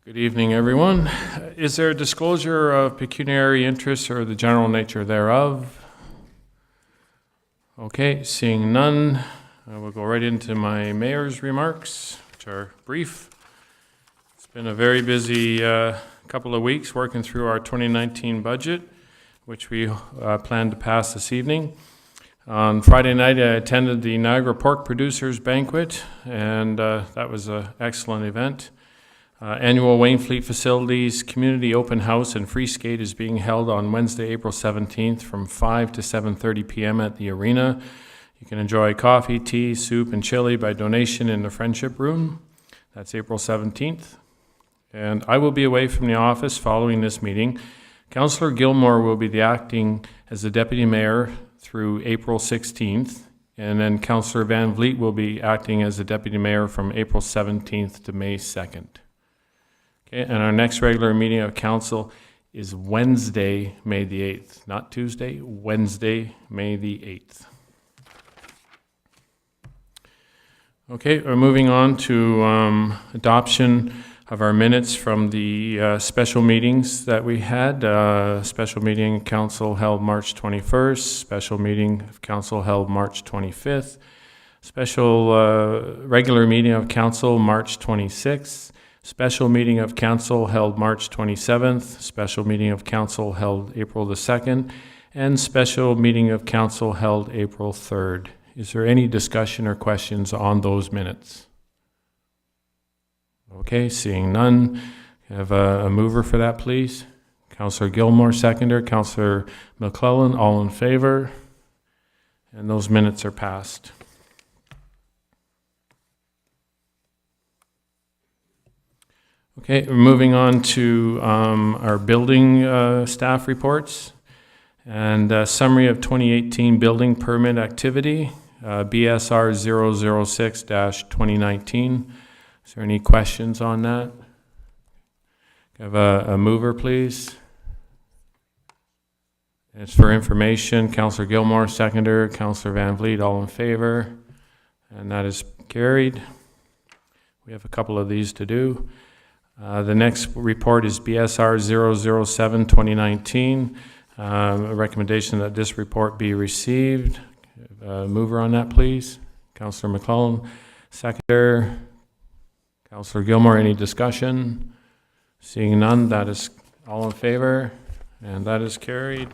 Good evening, everyone. Is there a disclosure of pecuniary interests or the general nature thereof? Okay, seeing none, I will go right into my mayor's remarks, which are brief. It's been a very busy couple of weeks working through our 2019 budget, which we plan to pass this evening. On Friday night, I attended the Niagara Pork Producers Banquet, and that was an excellent event. Annual Waynflete Facilities Community Open House and Free Skate is being held on Wednesday, April 17th from 5 to 7:30 p.m. at the arena. You can enjoy coffee, tea, soup, and chili by donation in the Friendship Room. That's April 17th. And I will be away from the office following this meeting. Councillor Gilmore will be acting as the Deputy Mayor through April 16th. And then Councillor Van Vliet will be acting as the Deputy Mayor from April 17th to May 2nd. Okay, and our next regular meeting of council is Wednesday, May the 8th. Not Tuesday, Wednesday, May the 8th. Okay, we're moving on to adoption of our minutes from the special meetings that we had. Special meeting of council held March 21st, special meeting of council held March 25th, special regular meeting of council March 26th, special meeting of council held March 27th, special meeting of council held April the 2nd, and special meeting of council held April 3rd. Is there any discussion or questions on those minutes? Okay, seeing none, have a mover for that, please. Councillor Gilmore, seconder. Councillor McClellan, all in favor. And those minutes are passed. Okay, we're moving on to our building staff reports and summary of 2018 building permit activity, BSR 006-2019. Is there any questions on that? Have a mover, please. It's for information. Councillor Gilmore, seconder. Councillor Van Vliet, all in favor. And that is carried. We have a couple of these to do. The next report is BSR 007-2019. A recommendation that this report be received. Mover on that, please. Councillor McClellan, seconder. Councillor Gilmore, any discussion? Seeing none, that is all in favor, and that is carried.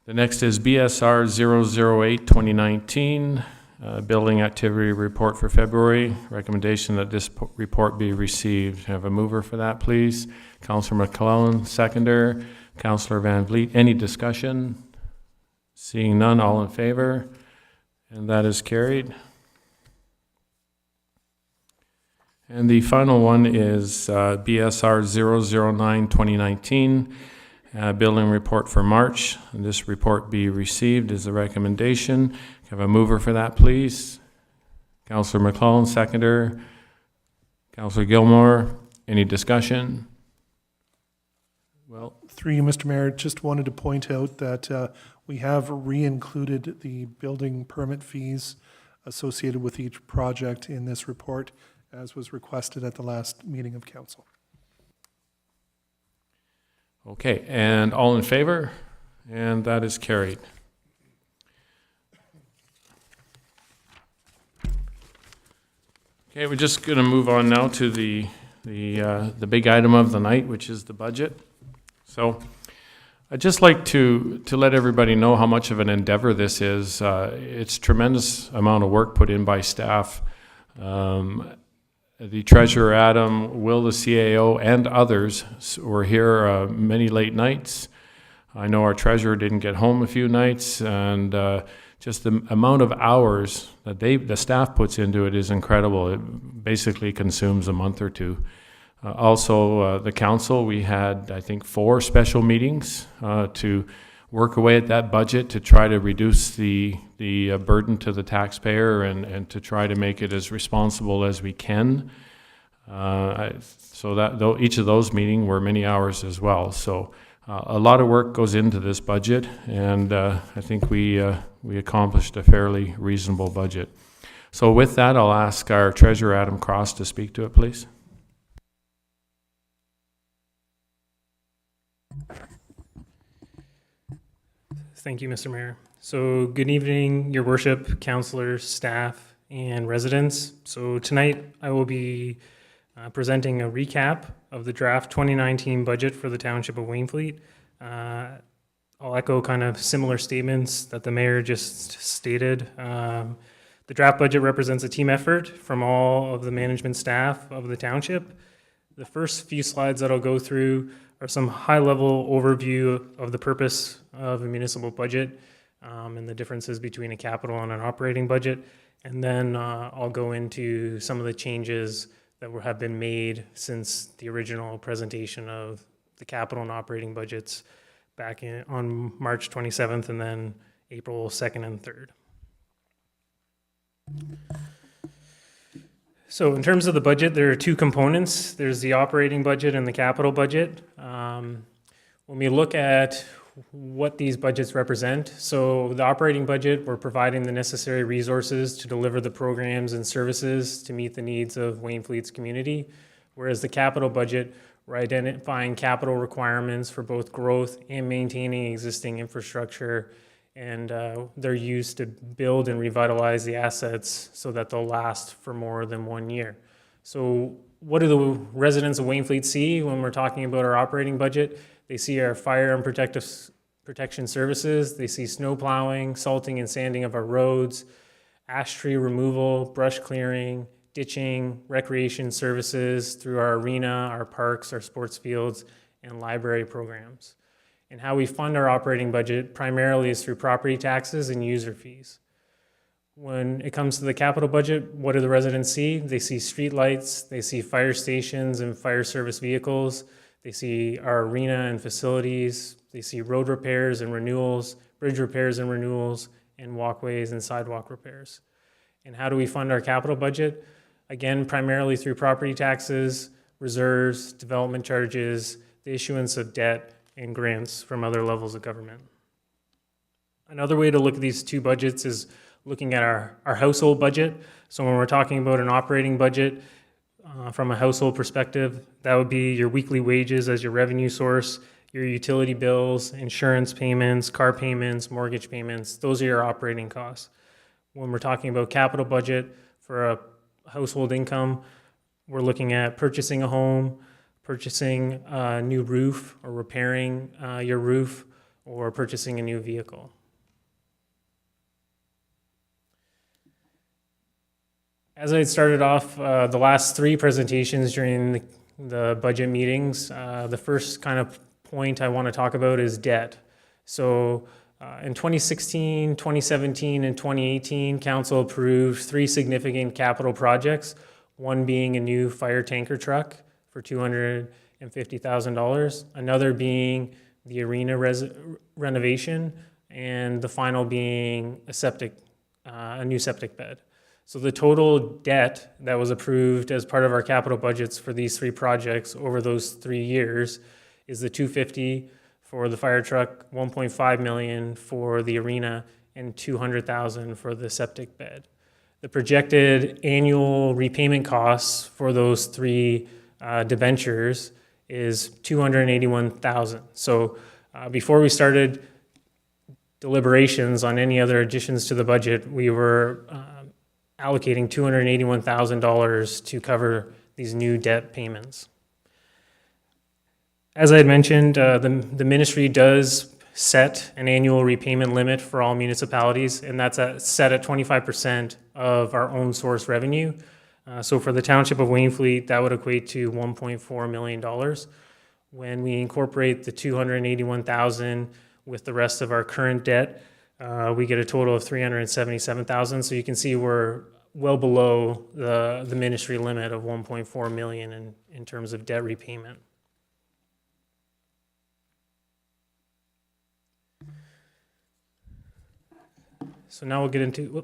The next is BSR 008-2019. Building activity report for February. Recommendation that this report be received. Have a mover for that, please. Councillor McClellan, seconder. Councillor Van Vliet, any discussion? Seeing none, all in favor, and that is carried. And the final one is BSR 009-2019. Building report for March. And this report be received is the recommendation. Have a mover for that, please. Councillor McClellan, seconder. Councillor Gilmore, any discussion? Well, through you, Mr. Mayor, just wanted to point out that we have re-included the building permit fees associated with each project in this report, as was requested at the last meeting of council. Okay, and all in favor? And that is carried. Okay, we're just going to move on now to the big item of the night, which is the budget. So I'd just like to let everybody know how much of an endeavor this is. It's a tremendous amount of work put in by staff. The treasurer, Adam, Will, the CAO, and others were here many late nights. I know our treasurer didn't get home a few nights, and just the amount of hours that the staff puts into it is incredible. It basically consumes a month or two. Also, the council, we had, I think, 4 special meetings to work away at that budget to try to reduce the burden to the taxpayer and to try to make it as responsible as we can. So that each of those meetings were many hours as well. So a lot of work goes into this budget, and I think we accomplished a fairly reasonable budget. So with that, I'll ask our treasurer, Adam Cross, to speak to it, please. Thank you, Mr. Mayor. So good evening, your worship, councilors, staff, and residents. So tonight I will be presenting a recap of the draft 2019 budget for the Township of Wainfleet. I'll echo kind of similar statements that the mayor just stated. The draft budget represents a team effort from all of the management staff of the township. The first few slides that I'll go through are some high-level overview of the purpose of a municipal budget and the differences between a capital and an operating budget. And then I'll go into some of the changes that have been made since the original presentation of the capital and operating budgets back on March 27th and then April 2nd and 3rd. So in terms of the budget, there are two components. There's the operating budget and the capital budget. When we look at what these budgets represent, so the operating budget, we're providing the necessary resources to deliver the programs and services to meet the needs of Waynflete's community, whereas the capital budget, we're identifying capital requirements for both growth and maintaining existing infrastructure, and they're used to build and revitalize the assets so that they'll last for more than 1 year. So what do the residents of Waynflete see when we're talking about our operating budget? They see our fire and protection services. They see snow plowing, salting and sanding of our roads, ash tree removal, brush clearing, ditching, recreation services through our arena, our parks, our sports fields, and library programs. And how we fund our operating budget primarily is through property taxes and user fees. When it comes to the capital budget, what do the residents see? They see street lights, they see fire stations and fire service vehicles, they see our arena and facilities, they see road repairs and renewals, bridge repairs and renewals, and walkways and sidewalk repairs. And how do we fund our capital budget? Again, primarily through property taxes, reserves, development charges, the issuance of debt, and grants from other levels of government. Another way to look at these two budgets is looking at our household budget. So when we're talking about an operating budget, from a household perspective, that would be your weekly wages as your revenue source, your utility bills, insurance payments, car payments, mortgage payments. Those are your operating costs. When we're talking about capital budget for a household income, we're looking at purchasing a home, purchasing a new roof, or repairing your roof, or purchasing a new vehicle. As I started off the last three presentations during the budget meetings, the first kind of point I want to talk about is debt. So in 2016, 2017, and 2018, Council approved three significant capital projects, one being a new fire tanker truck for $250,000, another being the arena renovation, and the final being a new septic bed. So the total debt that was approved as part of our capital budgets for these three projects over those 3 years is the $250,000 for the fire truck, $1.5 million for the arena, and $200,000 for the septic bed. The projected annual repayment costs for those three debentures is $281,000. So before we started deliberations on any other additions to the budget, we were allocating $281,000 to cover these new debt payments. As I had mentioned, the ministry does set an annual repayment limit for all municipalities, and that's set at 25% of our own source revenue. So for the Township of Wainfleet, that would equate to $1.4 million. When we incorporate the $281,000 with the rest of our current debt, we get a total of $377,000. So you can see we're well below the ministry limit of $1.4 million in terms of debt repayment. So now we'll get into,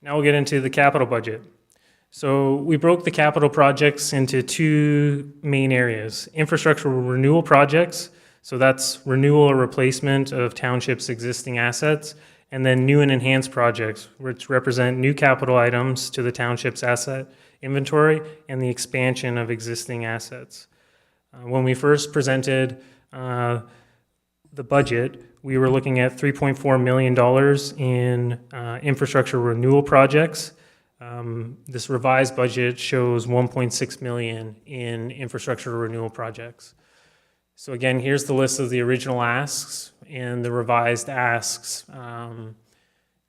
Now we'll get into the capital budget. So we broke the capital projects into two main areas: infrastructure renewal projects, so that's renewal or replacement of townships' existing assets, and then new and enhanced projects, which represent new capital items to the township's asset inventory and the expansion of existing assets. When we first presented the budget, we were looking at $3.4 million in infrastructure renewal projects. This revised budget shows $1.6 million in infrastructure renewal projects. So again, here's the list of the original asks and the revised asks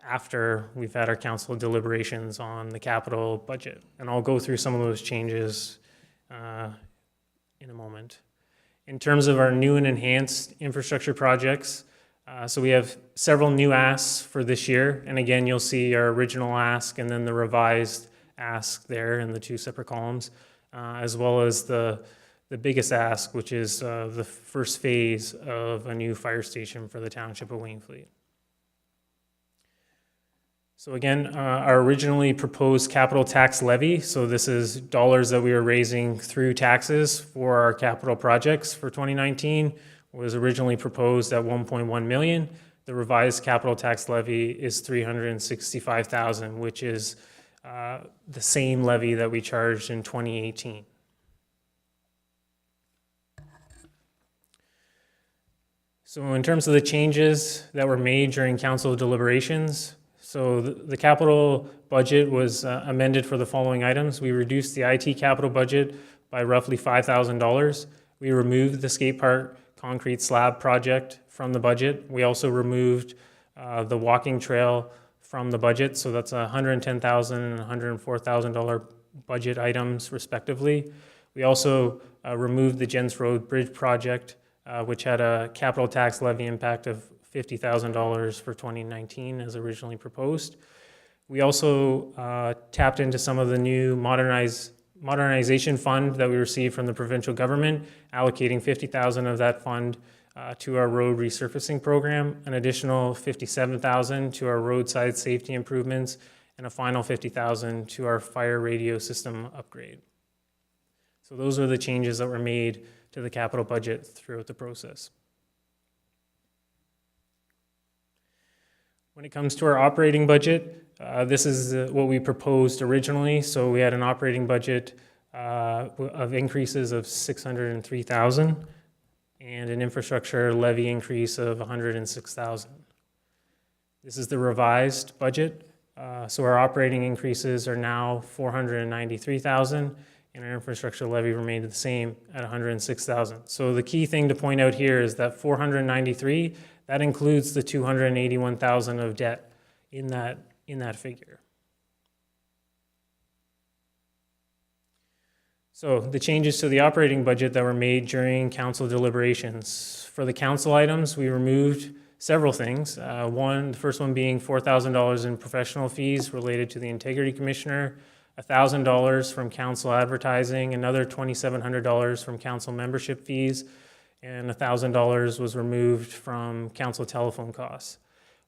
after we've had our council deliberations on the capital budget. And I'll go through some of those changes in a moment. In terms of our new and enhanced infrastructure projects, so we have several new asks for this year. And again, you'll see our original ask and then the revised ask there in the two separate columns, as well as the biggest ask, which is the first phase of a new fire station for the Township of Wainfleet. So again, our originally proposed capital tax levy, so this is dollars that we are raising through taxes for our capital projects for 2019, was originally proposed at 1.1 million. The revised capital tax levy is 365,000, which is the same levy that we charged in 2018. So in terms of the changes that were made during council deliberations, so the capital budget was amended for the following items. We reduced the IT capital budget by roughly $5,000. We removed the skate park concrete slab project from the budget. We also removed the walking trail from the budget, so that's $110,000 and $104,000 budget items respectively. We also removed the Jens Road Bridge project, which had a capital tax levy impact of $50,000 for 2019 as originally proposed. We also tapped into some of the new modernization fund that we received from the provincial government, allocating $50,000 of that fund to our road resurfacing program, an additional $57,000 to our roadside safety improvements, and a final $50,000 to our fire radio system upgrade. So those are the changes that were made to the capital budget throughout the process. When it comes to our operating budget, this is what we proposed originally. So we had an operating budget of increases of $603,000 and an infrastructure levy increase of $106,000. This is the revised budget. So our operating increases are now $493,000 and our infrastructure levy remained the same at $106,000. So the key thing to point out here is that $493,000, that includes the $281,000 of debt in that figure. So the changes to the operating budget that were made during council deliberations. For the council items, we removed several things. The first one being $4,000 in professional fees related to the Integrity Commissioner, $1,000 from council advertising, another $2,700 from council membership fees, and $1,000 was removed from council telephone costs.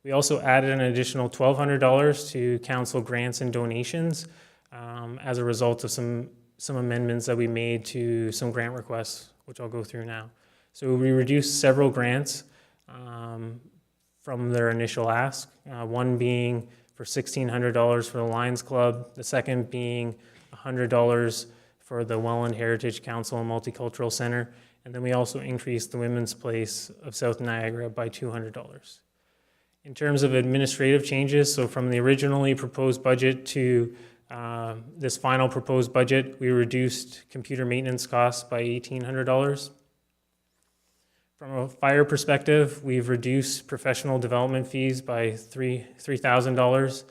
We also added an additional $1,200 to council grants and donations as a result of some amendments that we made to some grant requests, which I'll go through now. So we reduced several grants from their initial ask, one being for $1,600 for the Lions Club, the second being $100 for the Welland Heritage Council and Multicultural Center, and then we also increased the Women's Place of South Niagara by $200. In terms of administrative changes, so from the originally proposed budget to this final proposed budget, we reduced computer maintenance costs by $1,800. From a fire perspective, we've reduced professional development fees by $3,000,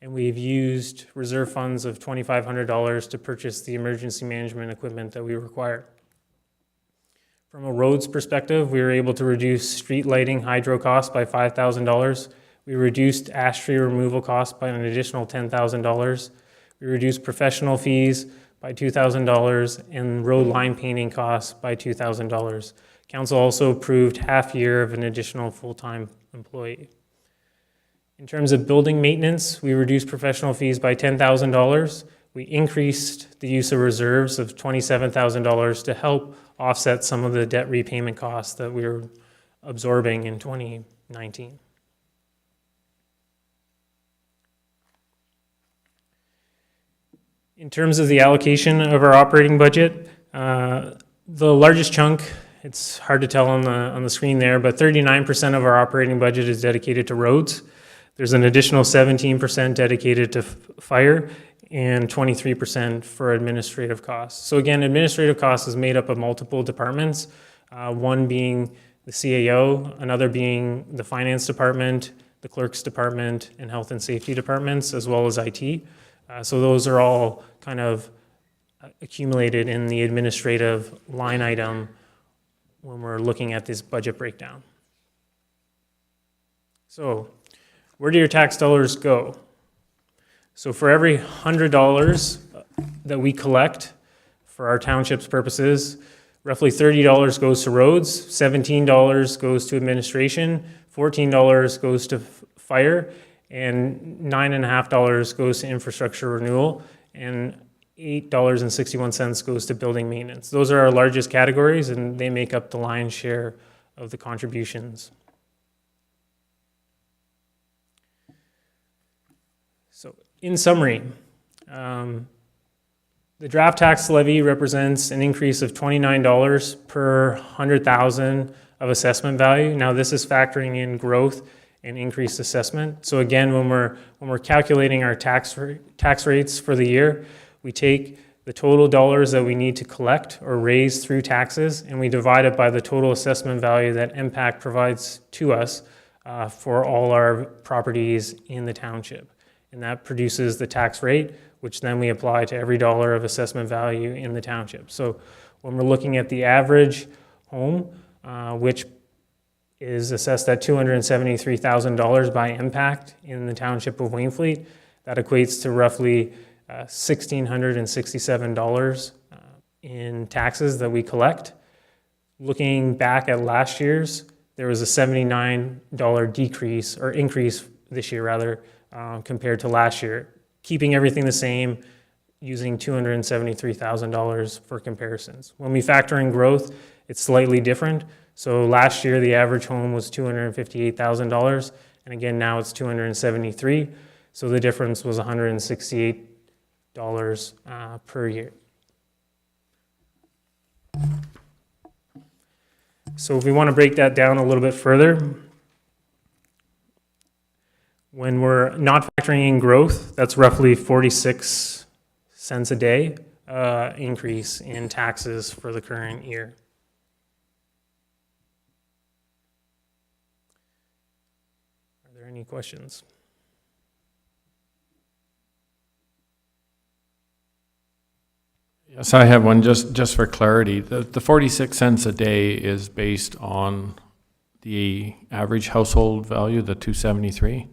and we've used reserve funds of $2,500 to purchase the emergency management equipment that we require. From a roads perspective, we were able to reduce street lighting hydro costs by $5,000. We reduced ash tree removal costs by an additional $10,000. We reduced professional fees by $2,000 and road line painting costs by $2,000. Council also approved half year of an additional full-time employee. In terms of building maintenance, we reduced professional fees by $10,000. We increased the use of reserves of $27,000 to help offset some of the debt repayment costs that we were absorbing in 2019. In terms of the allocation of our operating budget, the largest chunk, it's hard to tell on the screen there, but 39% of our operating budget is dedicated to roads. There's an additional 17% dedicated to fire and 23% for administrative costs. So again, administrative costs is made up of multiple departments, one being the CAO, another being the finance department, the clerk's department, and health and safety departments, as well as IT. So those are all kind of accumulated in the administrative line item when we're looking at this budget breakdown. So where do your tax dollars go? So for every $100 that we collect for our township's purposes, roughly $30 goes to roads, $17 goes to administration, $14 goes to fire, and $9.50 goes to infrastructure renewal, and $8.61 goes to building maintenance. Those are our largest categories, and they make up the lion's share of the contributions. So, in summary, the draft tax levy represents an increase of $29 per 100,000 of assessment value. Now, this is factoring in growth and increased assessment. So again, when we're calculating our tax rates for the year, we take the total dollars that we need to collect or raise through taxes, and we divide it by the total assessment value that MPAC provides to us for all our properties in the township. And that produces the tax rate, which then we apply to every dollar of assessment value in the township. So when we're looking at the average home, which is assessed at $273,000 by impact in the Township of Wainfleet, that equates to roughly $1,667 in taxes that we collect. Looking back at last year's, there was a $79 decrease, or increase this year rather, compared to last year, keeping everything the same, using $273,000 for comparisons. When we factor in growth, it's slightly different. So last year, the average home was $258,000, and again, now it's $273,000. So the difference was $168 per year. So if we want to break that down a little bit further, when we're not factoring in growth, that's roughly 46 cents a day increase in taxes for the current year. Are there any questions? Yes, I have one, just for clarity. The 46 cents a day is based on the average household value, the 273?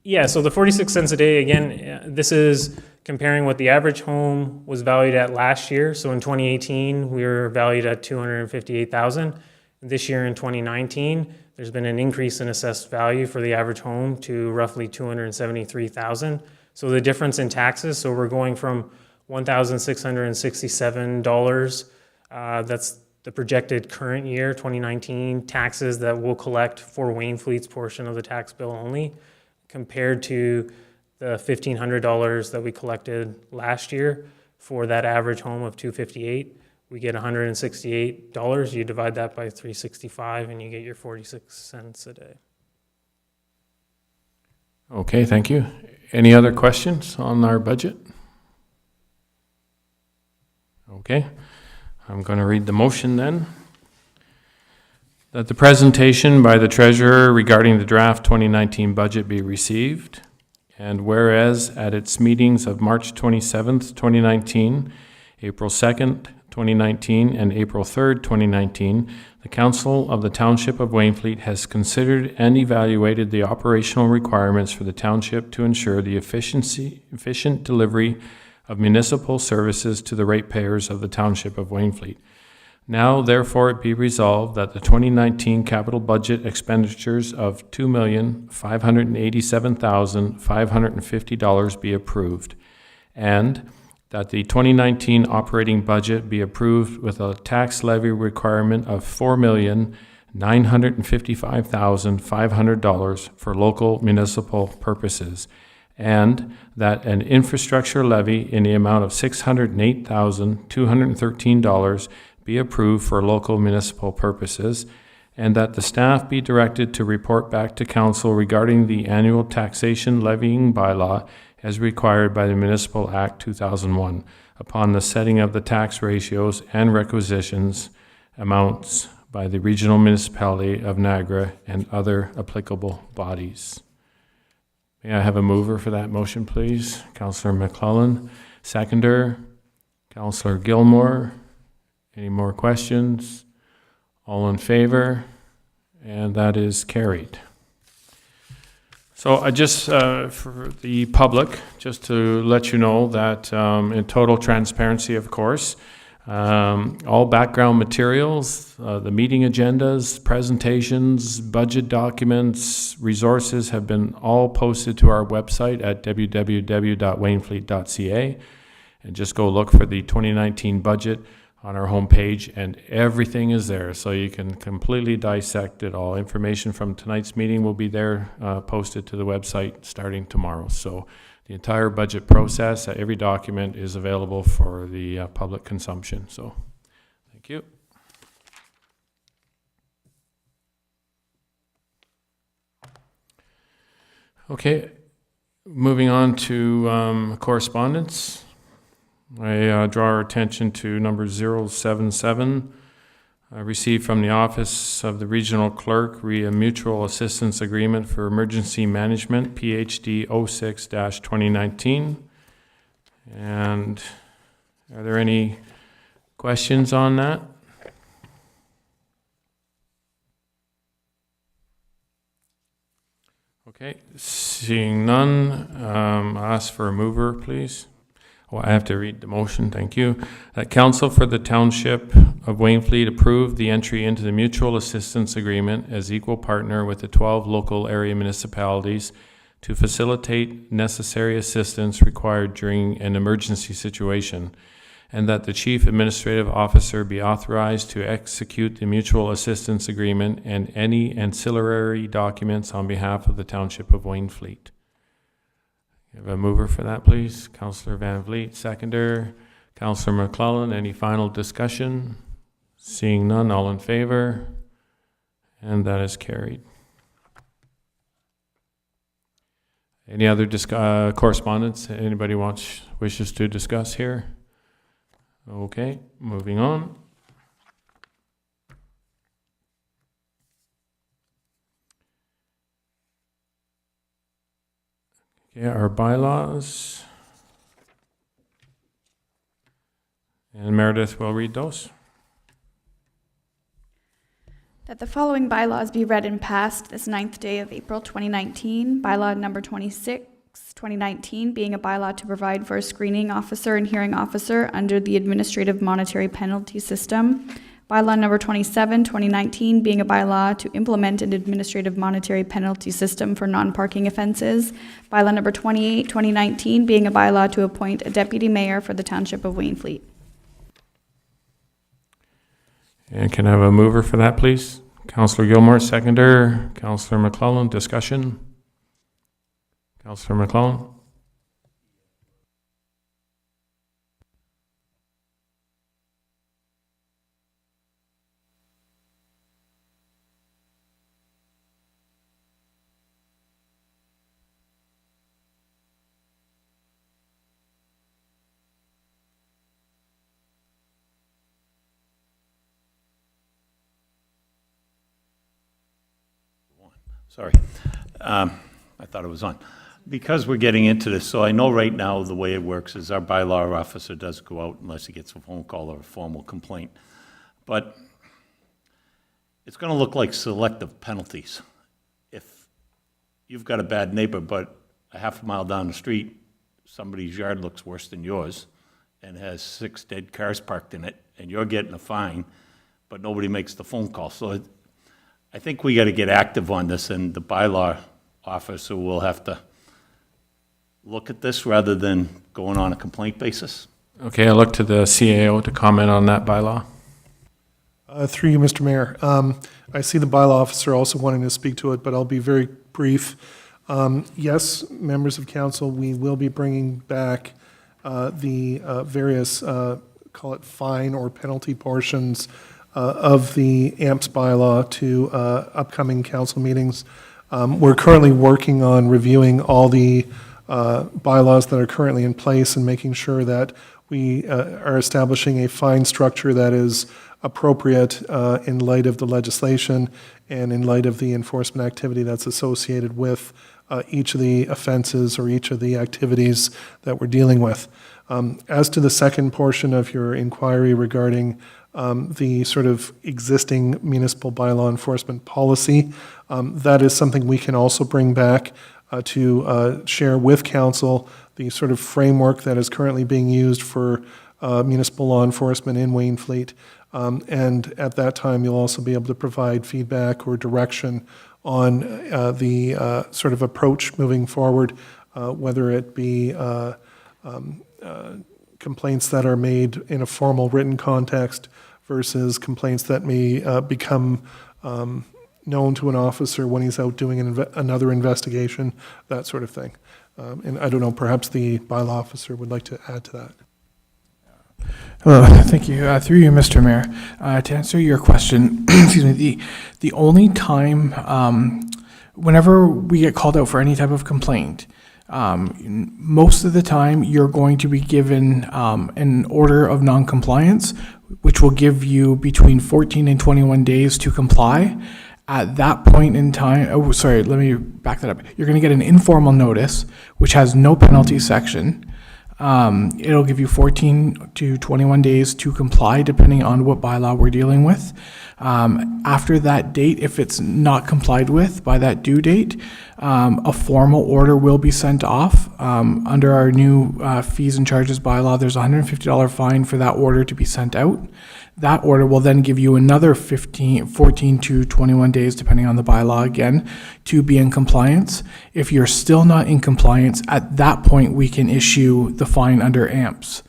Yeah, so the 46 cents a day, again, this is comparing what the average home was valued at last year. So in 2018, we were valued at $258,000. This year in 2019, there's been an increase in assessed value for the average home to roughly $273,000. So the difference in taxes, so we're going from $1,667, that's the projected current year, 2019, taxes that we'll collect for Waynflete's portion of the tax bill only, compared to the $1,500 that we collected last year for that average home of $258. We get $168. You divide that by 365 and you get your 46 cents a day. Okay, thank you. Any other questions on our budget? Okay, I'm going to read the motion then. That the presentation by the treasurer regarding the draft 2019 budget be received, and whereas at its meetings of March 27th, 2019, April 2nd, 2019, and April 3rd, 2019, the Council of the Township of Wainfleet has considered and evaluated the operational requirements for the township to ensure the efficient delivery of municipal services to the ratepayers of the Township of Wainfleet. Now, therefore, it be resolved that the 2019 capital budget expenditures of $2,587,550 be approved, and that the 2019 operating budget be approved with a tax levy requirement of $4,955,500 for local municipal purposes, and that an infrastructure levy in the amount of $608,213 be approved for local municipal purposes, and that the staff be directed to report back to council regarding the annual taxation levying bylaw as required by the Municipal Act 2001 upon the setting of the tax ratios and requisitions amounts by the Regional Municipality of Niagara and other applicable bodies. May I have a mover for that motion, please? Councillor McClellan. Seconder, Councillor Gilmore. Any more questions? All in favor? And that is carried. So I just, for the public, just to let you know that in total transparency, of course, all background materials, the meeting agendas, presentations, budget documents, resources have been all posted to our website at www.waynflete.ca. And just go look for the 2019 budget on our homepage, and everything is there, so you can completely dissect it all. Information from tonight's meeting will be there, posted to the website starting tomorrow. So the entire budget process, every document is available for the public consumption. So thank you. Okay, moving on to correspondence. I draw our attention to number 077, received from the Office of the Regional Clerk, a mutual assistance agreement for emergency management, PHD 06-2019. And are there any questions on that? Okay, seeing none, I'll ask for a mover, please. Oh, I have to read the motion, thank you. That Council for the Township of Wainfleet approve the entry into the mutual assistance agreement as equal partner with the 12 local area municipalities to facilitate necessary assistance required during an emergency situation, and that the Chief Administrative Officer be authorized to execute the mutual assistance agreement and any ancillary documents on behalf of the Township of Wainfleet. Have a mover for that, please? Councillor Van Vliet, seconder. Councillor McClellan, any final discussion? Seeing none, all in favor? And that is carried. Any other correspondence anybody wishes to discuss here? Okay, moving on. Okay, our bylaws. And Meredith will read those. That the following bylaws be read and passed this 9th day of April 2019. Bylaw number 26, 2019, being a bylaw to provide for a screening officer and hearing officer under the administrative monetary penalty system. Bylaw number 27, 2019, being a bylaw to implement an administrative monetary penalty system for non-parking offenses. Bylaw number 28, 2019, being a bylaw to appoint a deputy mayor for the Township of Wainfleet. And can I have a mover for that, please? Councillor Gilmore, seconder. Councillor McClellan, discussion. Councillor McClellan. Sorry. I thought it was on. Because we're getting into this, so I know right now the way it works is our bylaw officer does go out unless he gets a phone call or a formal complaint. But it's going to look like selective penalties. If you've got a bad neighbor, but a half a mile down the street, somebody's yard looks worse than yours and has 6 dead cars parked in it, and you're getting a fine, but nobody makes the phone call. So I think we got to get active on this, and the bylaw officer will have to look at this rather than going on a complaint basis. Okay, I look to the CAO to comment on that bylaw. Through you, Mr. Mayor. I see the bylaw officer also wanting to speak to it, but I'll be very brief. Yes, members of council, we will be bringing back the various, call it fine or penalty portions of the AMPS bylaw to upcoming council meetings. We're currently working on reviewing all the bylaws that are currently in place and making sure that we are establishing a fine structure that is appropriate in light of the legislation and in light of the enforcement activity that's associated with each of the offenses or each of the activities that we're dealing with. As to the second portion of your inquiry regarding the sort of existing municipal bylaw enforcement policy, that is something we can also bring back to share with council the sort of framework that is currently being used for municipal law enforcement in Waynflete. And at that time, you'll also be able to provide feedback or direction on the sort of approach moving forward, whether it be complaints that are made in a formal written context versus complaints that may become known to an officer when he's out doing another investigation, that sort of thing. And I don't know, perhaps the bylaw officer would like to add to that. Hello, thank you. Through you, Mr. Mayor. To answer your question, excuse me, the only time, whenever we get called out for any type of complaint, most of the time you're going to be given an order of non-compliance, which will give you between 14 and 21 days to comply. At that point in time, oh, sorry, let me back that up. You're going to get an informal notice, which has no penalty section. It'll give you 14 to 21 days to comply, depending on what bylaw we're dealing with. After that date, if it's not complied with by that due date, a formal order will be sent off. Under our new fees and charges bylaw, there's a $150 fine for that order to be sent out. That order will then give you another 14 to 21 days, depending on the bylaw again, to be in compliance. If you're still not in compliance, at that point we can issue the fine under AMPS.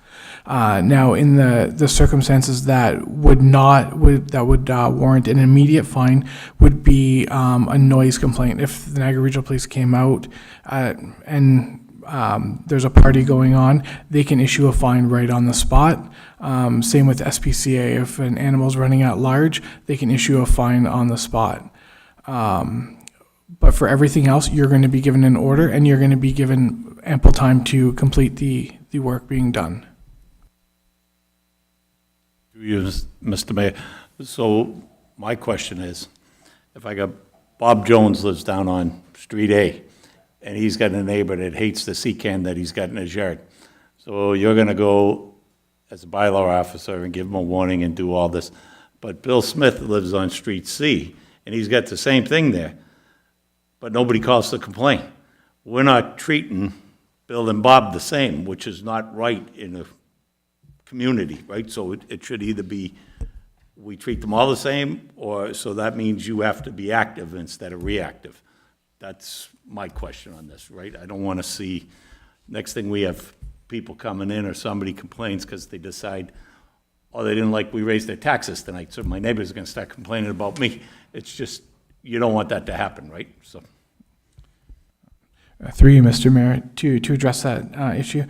Now, in the circumstances that would warrant an immediate fine would be a noise complaint. If the Niagara Regional Police came out and there's a party going on, they can issue a fine right on the spot. Same with SPCA. If an animal's running at large, they can issue a fine on the spot. But for everything else, you're going to be given an order and you're going to be given ample time to complete the work being done. You, Mr. Mayor. So my question is, if I got Bob Jones lives down on Street A, and he's got a neighbor that hates the sea can that he's got in his yard, so you're going to go as a bylaw officer and give him a warning and do all this. But Bill Smith lives on Street C, and he's got the same thing there, but nobody calls to complain. We're not treating Bill and Bob the same, which is not right in a community, right? So it should either be we treat them all the same, or so that means you have to be active instead of reactive. That's my question on this, right? I don't want to see, next thing we have people coming in or somebody complains because they decide, oh, they didn't like we raised their taxes tonight, so my neighbor's going to start complaining about me. It's just, you don't want that to happen, right? So. Through you, Mr. Mayor, to address that issue,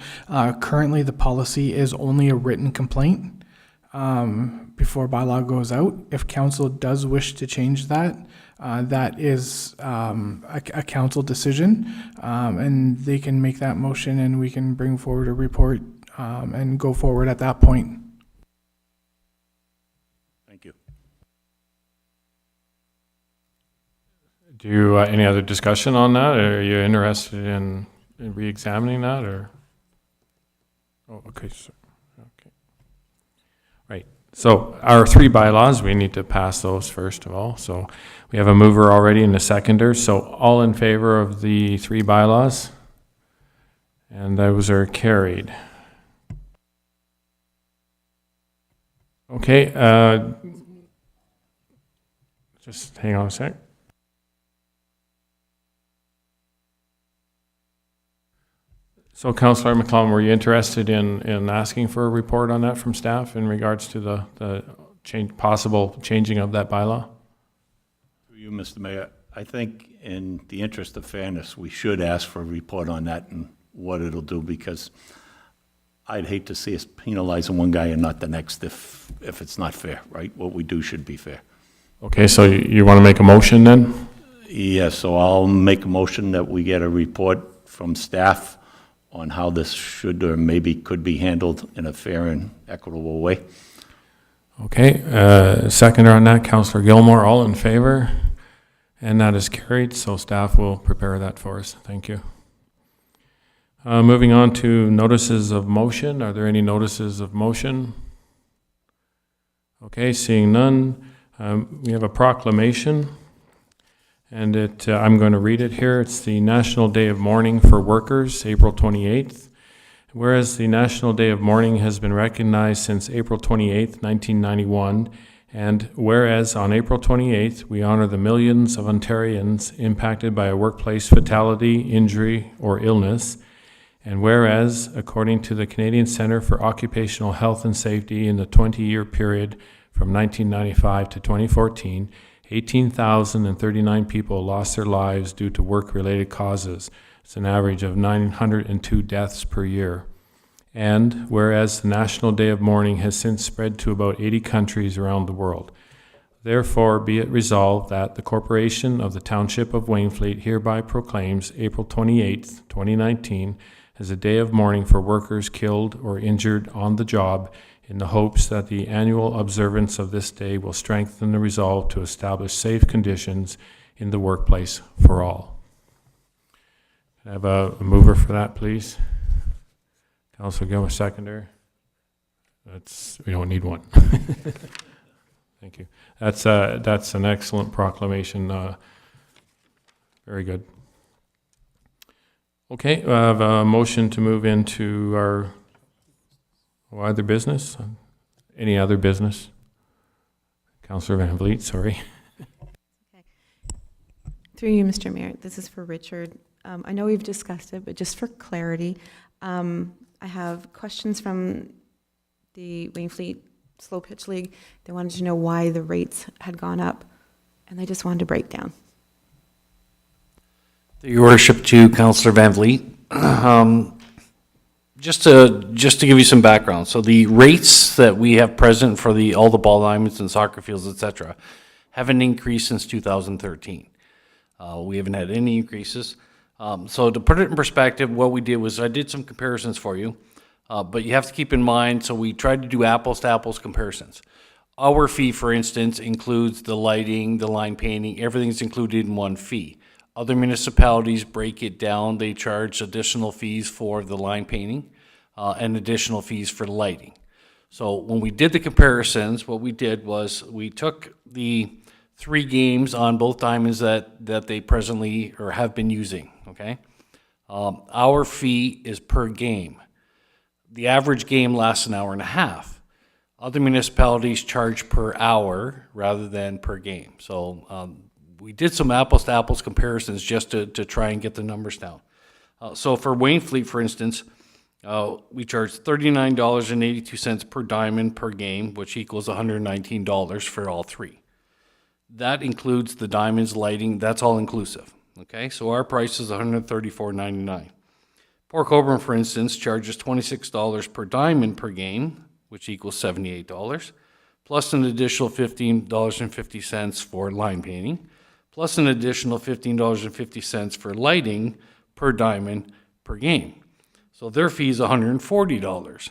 currently the policy is only a written complaint before bylaw goes out. If council does wish to change that, that is a council decision, and they can make that motion and we can bring forward a report and go forward at that point. Thank you. Do you, any other discussion on that? Or are you interested in re-examining that, or? Oh, okay, sir. Okay. Right. So our three bylaws, we need to pass those first of all. So we have a mover already and a seconder. So all in favor of the three bylaws? And those are carried. Okay. Just hang on a sec. So, Councillor McClellan, were you interested in asking for a report on that from staff in regards to the possible changing of that bylaw? To you, Mr. Mayor, I think in the interest of fairness, we should ask for a report on that and what it'll do, because I'd hate to see us penalizing one guy and not the next if it's not fair, right? What we do should be fair. Okay, so you want to make a motion then? Yeah, so I'll make a motion that we get a report from staff on how this should or maybe could be handled in a fair and equitable way. Okay, seconder on that, Councillor Gilmore, all in favor? And that is carried, so staff will prepare that for us. Thank you. Moving on to notices of motion. Are there any notices of motion? Okay, seeing none. We have a proclamation, and I'm going to read it here. It's the National Day of Mourning for Workers, April 28th. Whereas the National Day of Mourning has been recognized since April 28th, 1991, and whereas on April 28th, we honor the millions of Ontarians impacted by a workplace fatality, injury, or illness, and whereas, according to the Canadian Centre for Occupational Health and Safety, in the 20-year period from 1995 to 2014, 18,039 people lost their lives due to work-related causes. It's an average of 902 deaths per year. And whereas the National Day of Mourning has since spread to about 80 countries around the world, therefore be it resolved that the Corporation of the Township of Wainfleet hereby proclaims April 28th, 2019 as a day of mourning for workers killed or injured on the job, in the hopes that the annual observance of this day will strengthen the resolve to establish safe conditions in the workplace for all. Can I have a mover for that, please? Councilor Gilmore, seconder. We don't need one. Thank you. That's an excellent proclamation. Very good. Okay, I have a motion to move into our other business. Any other business? Councillor Wainflete, sorry. Through you, Mr. Mayor, this is for Richard. I know we've discussed it, but just for clarity, I have questions from the Waynflete Slow Pitch League. They wanted to know why the rates had gone up, and they just wanted to break down. Your worship, to Councillor Wainflete. Just to give you some background, so the rates that we have present for all the ball diamonds and soccer fields, etc., haven't increased since 2013. We haven't had any increases. So to put it in perspective, what we did was I did some comparisons for you, but you have to keep in mind, so we tried to do apples to apples comparisons. Our fee, for instance, includes the lighting, the line painting, everything's included in one fee. Other municipalities break it down. They charge additional fees for the line painting and additional fees for lighting. So when we did the comparisons, what we did was we took the 3 games on both diamonds that they presently or have been using, okay? Our fee is per game. The average game lasts an hour and a half. Other municipalities charge per hour rather than per game. So we did some apples to apples comparisons just to try and get the numbers down. So for Waynflete, for instance, we charge $39.82 per diamond per game, which equals $119 for all 3. That includes the diamonds, lighting, that's all inclusive. Okay, so our price is $134.99. Port Colborne, for instance, charges $26 per diamond per game, which equals $78, plus an additional $15.50 for line painting, plus an additional $15.50 for lighting per diamond per game. So their fee is $140.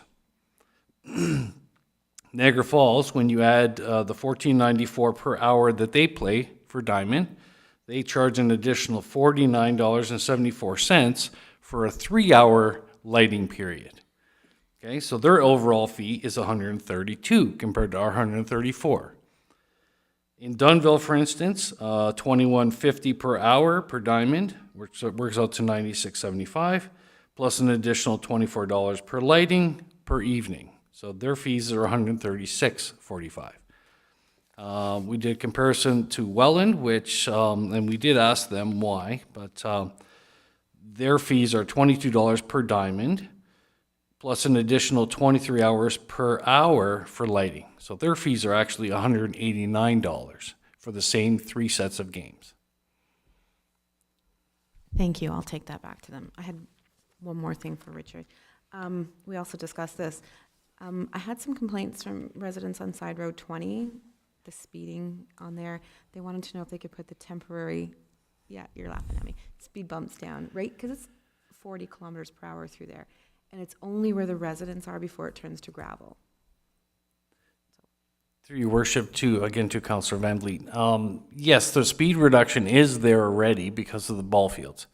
Niagara Falls, when you add the $14.94 per hour that they play for diamond, they charge an additional $49.74 for a 3-hour lighting period. Okay, so their overall fee is $132 compared to our $134. In Dunnville, for instance, $21.50 per hour per diamond, which works out to $96.75, plus an additional $24 per lighting per evening. So their fees are $136.45. We did comparison to Welland, which, and we did ask them why, but their fees are $22 per diamond, plus an additional 23 hours per hour for lighting. So their fees are actually $189 for the same 3 sets of games. Thank you, I'll take that back to them. I had one more thing for Richard. We also discussed this. I had some complaints from residents on Side Road 20, the speeding on there. They wanted to know if they could put the temporary, yeah, you're laughing at me, speed bumps down, right? Because it's 40 kilometers per hour through there. And it's only where the residents are before it turns to gravel. Through your worship, to Councillor Van Vliet. Yes, the speed reduction is there already because of the ball fields.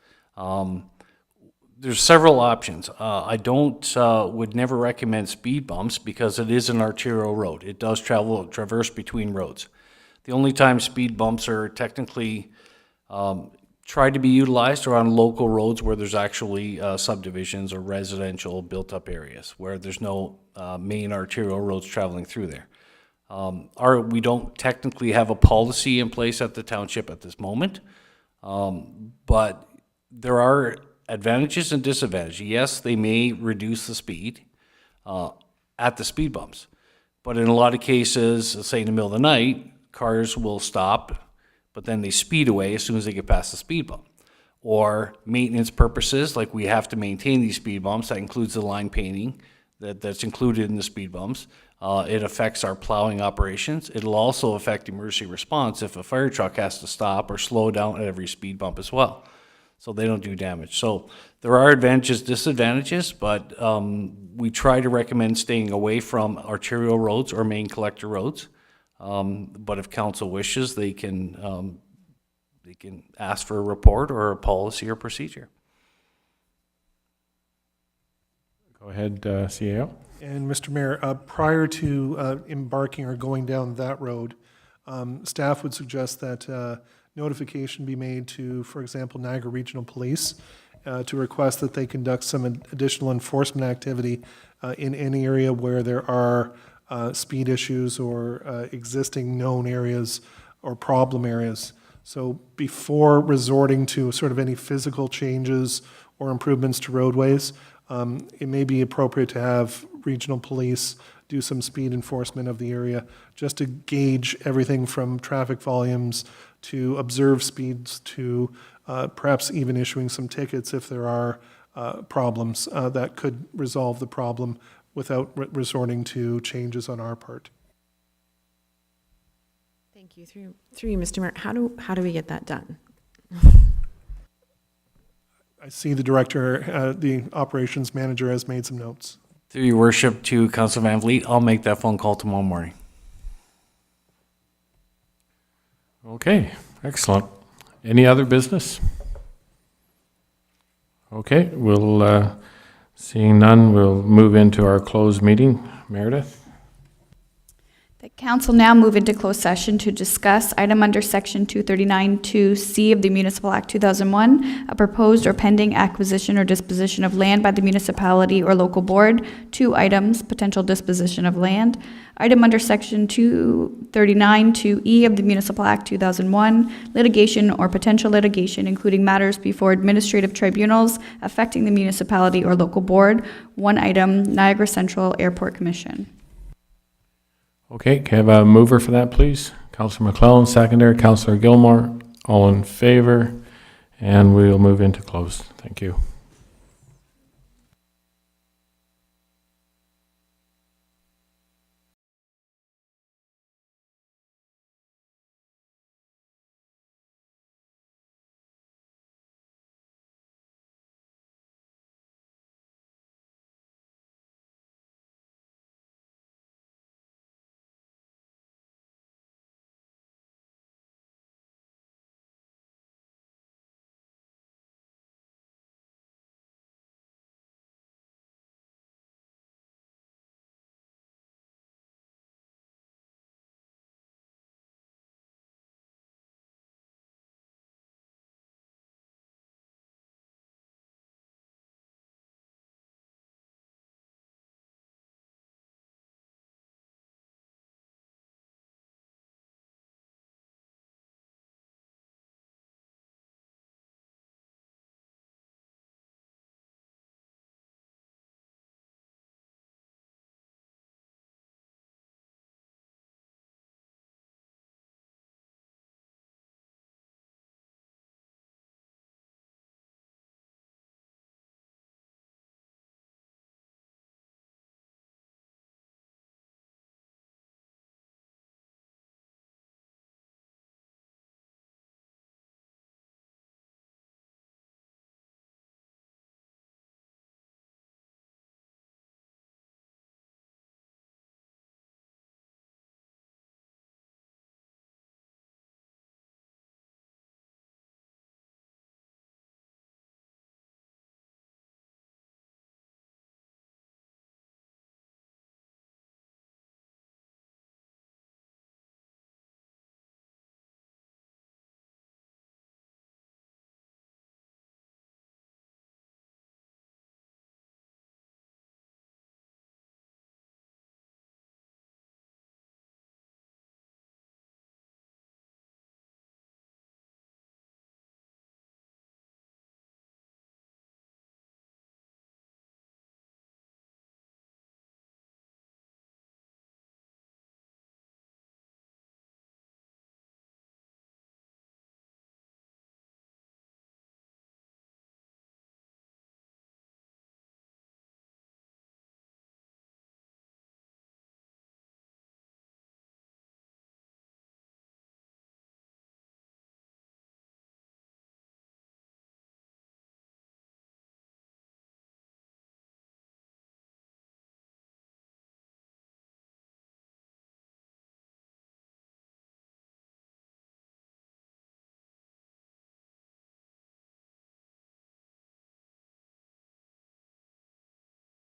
There's several options. I would never recommend speed bumps because it is an arterial road. It does traverse between roads. The only time speed bumps are technically tried to be utilized are on local roads where there's actually subdivisions or residential built-up areas where there's no main arterial roads traveling through there. We don't technically have a policy in place at the township at this moment, but there are advantages and disadvantages. Yes, they may reduce the speed at the speed bumps, but in a lot of cases, say in the middle of the night, cars will stop, but then they speed away as soon as they get past the speed bump. Or maintenance purposes, like we have to maintain these speed bumps, that includes the line painting that's included in the speed bumps. It affects our plowing operations. It'll also affect emergency response if a fire truck has to stop or slow down at every speed bump as well, so they don't do damage. So there are advantages, disadvantages, but we try to recommend staying away from arterial roads or main collector roads. But if council wishes, they can ask for a report or a policy or procedure. Go ahead, CAO. And Mr. Mayor, prior to embarking or going down that road, staff would suggest that notification be made to, for example, Niagara Regional Police to request that they conduct some additional enforcement activity in any area where there are speed issues or existing known areas or problem areas. So before resorting to sort of any physical changes or improvements to roadways, it may be appropriate to have regional police do some speed enforcement of the area just to gauge everything from traffic volumes to observe speeds to perhaps even issuing some tickets if there are problems that could resolve the problem without resorting to changes on our part. Thank you. Through you, Mr. Mayor, how do we get that done? I see the director, the operations manager has made some notes. Through your worship, to Councillor Van Vliet, I'll make that phone call tomorrow morning. Okay, excellent. Any other business? Okay, seeing none, we'll move into our closed meeting. Meredith? The council now move into closed session to discuss item under section 239(2)(c) of the Municipal Act 2001, a proposed or pending acquisition or disposition of land by the municipality or local board. 2 items, potential disposition of land. Item under section 239(2)(e) of the Municipal Act 2001, litigation or potential litigation, including matters before administrative tribunals affecting the municipality or local board. 1 item, Niagara Central Airport Commission. Okay, can I have a mover for that, please? Councillor McClellan, secondary. Councillor Gilmore, all in favor. And we'll move into closed. Thank you.